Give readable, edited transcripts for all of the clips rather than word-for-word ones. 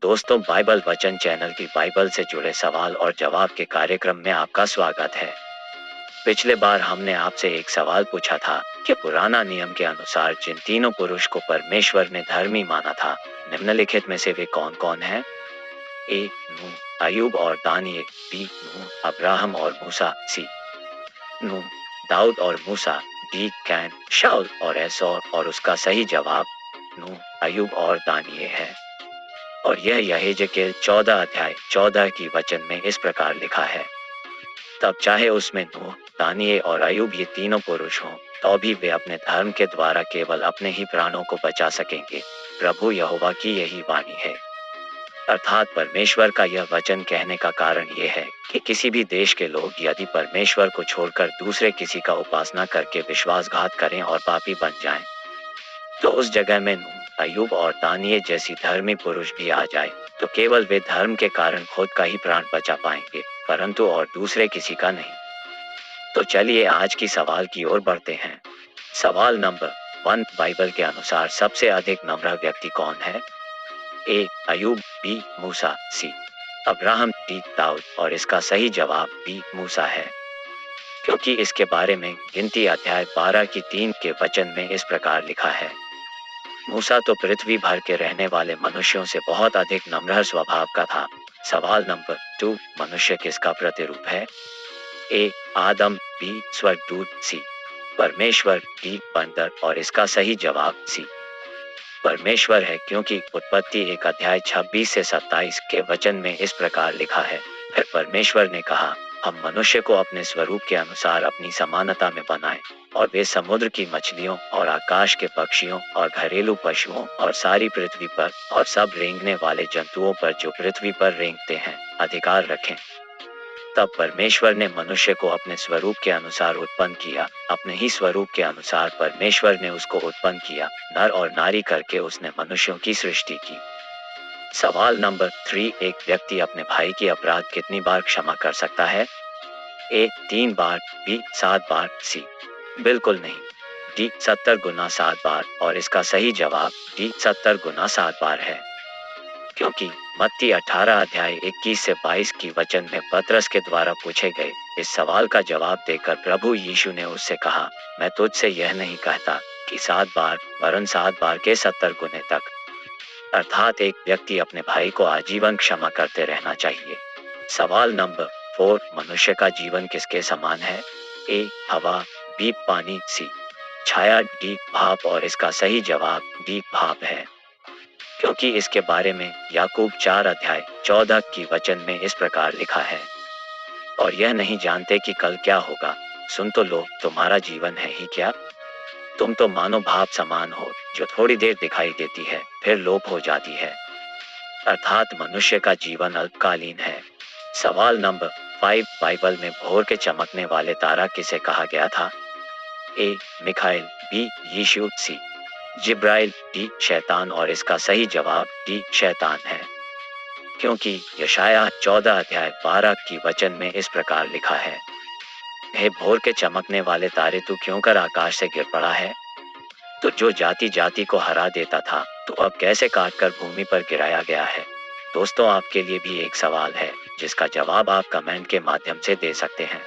दोस्तों, बाइबल वचन चैनल की बाइबल से जुड़े सवाल और जवाब के कार्यक्रम में आपका स्वागत है। पिछले बार हमने आपसे एक सवाल पूछा था कि पुराना नियम के अनुसार जिन तीनों पुरुष को परमेश्वर ने धर्मी माना था, निम्नलिखित में से वे कौन कौन हैं? ए. नूह, अय्यूब और दानियेल। बी. नूह, अब्राहम और मूसा। सी. नूह, दाऊद और मूसा। डी. कैन, शाऊल और एसौर। और उसका सही जवाब नूह, अय्यूब और दानियेल है। और यह यहेजकेल 14 अध्याय 14 की वचन में इस प्रकार लिखा है, तब चाहे उसमें नूह, दानियेल और अय्यूब ये तीनों पुरुष हों, तो भी वे अपने धर्म के द्वारा केवल अपने ही प्राणों को बचा सकेंगे। प्रभु यहोवा की यही वाणी है। अर्थात परमेश्वर का यह वचन कहने का कारण यह है कि किसी भी देश के लोग यदि परमेश्वर को छोड़कर दूसरे किसी का उपासना करके विश्वासघात करें और पापी बन जाएं, तो उस जगह में नूह, अय्यूब और दानियेल जैसी धर्मी पुरुष भी आ जाए, तो केवल वे धर्म के कारण खुद का ही प्राण बचा पाएंगे, परंतु और दूसरे किसी का नहीं। तो चलिए आज की सवाल की ओर बढ़ते हैं। सवाल नंबर 1, बाइबल के अनुसार सबसे अधिक नम्र व्यक्ति कौन है? ए. अय्यूब। बी. मूसा। सी. अब्राहम। डी. दाऊद। और इसका सही जवाब बी. मूसा है, क्योंकि इसके बारे में गिनती अध्याय 12 की 3 के वचन में इस प्रकार लिखा है, मूसा तो पृथ्वी भर के रहने वाले मनुष्यों से बहुत अधिक नम्र स्वभाव का था। सवाल नंबर 2, मनुष्य किसका प्रतिरूप है? ए. आदम। बी. स्वर्गदूत। सी. परमेश्वर। डी. बंदर। और इसका सही जवाब सी. परमेश्वर है, क्योंकि उत्पत्ति 1 अध्याय 26 से 27 के वचन में इस प्रकार लिखा है, फिर परमेश्वर ने कहा, हम मनुष्य को अपने स्वरूप के अनुसार अपनी समानता में बनाएं, और वे समुद्र की मछलियों और आकाश के पक्षियों और घरेलू पशुओं और सारी पृथ्वी पर और सब रेंगने वाले जंतुओं पर जो पृथ्वी पर रेंगते हैं अधिकार रखें। तब परमेश्वर ने मनुष्य को अपने स्वरूप के अनुसार उत्पन्न किया, अपने ही स्वरूप के अनुसार परमेश्वर ने उसको उत्पन्न किया, नर और नारी करके उसने मनुष्यों की सृष्टि की। सवाल नंबर 3, एक व्यक्ति अपने भाई की अपराध कितनी बार क्षमा कर सकता है? ए. 3 बार। बी. 7 बार। सी. बिल्कुल नहीं। डी. 70 गुना 7 बार। और इसका सही जवाब डी. 70 गुना 7 बार है, क्योंकि मत्ती 18 अध्याय 21 से 22 की वचन में पतरस के द्वारा पूछे गए इस सवाल का जवाब देकर प्रभु यीशु ने उससे कहा, मैं तुझसे यह नहीं कहता कि 7 बार, वरन 7 बार के 70 गुने तक। अर्थात एक व्यक्ति अपने भाई को आजीवन क्षमा करते रहना चाहिए। सवाल नंबर 4, मनुष्य का जीवन किसके समान है? ए. हवा। बी. पानी। सी. छाया। डी. भाप। और इसका सही जवाब डी. भाप है, क्योंकि इसके बारे में याकूब 4 अध्याय 14 की वचन में इस प्रकार लिखा है, और यह नहीं जानते कि कल क्या होगा, सुन तो लो, तुम्हारा जीवन है ही क्या? तुम तो मानो भाप समान हो, जो थोड़ी देर दिखाई देती है फिर लोप हो जाती है। अर्थात मनुष्य का जीवन अल्पकालीन है। सवाल नंबर 5, बाइबल में भोर के चमकने वाले तारा किसे कहा गया था? ए. मिखाइल। बी. यीशु। सी. जिब्राइल। डी. शैतान। और इसका सही जवाब डी. शैतान है, क्योंकि यशायाह 14 अध्याय 12 की वचन में इस प्रकार लिखा है, हे भोर के चमकने वाले तारे, तू क्यों कर आकाश से गिर पड़ा है? तो जो जाति जाति को हरा देता था, तो अब कैसे काटकर भूमि पर गिराया गया है? दोस्तों, आपके लिए भी एक सवाल है जिसका जवाब आप कमेंट के माध्यम से दे सकते हैं।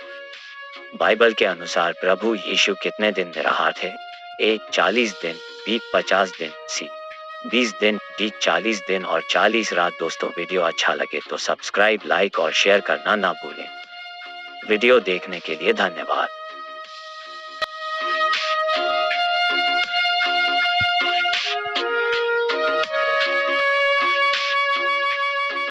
बाइबल के अनुसार प्रभु यीशु कितने दिन निराहार थे? ए. 40 दिन। बी. 50 दिन। सी. 20 दिन। डी. 40 दिन और 40 रात। दोस्तों, वीडियो अच्छा लगे तो सब्सक्राइब, लाइक और शेयर करना ना भूलें। वीडियो देखने के लिए धन्यवाद।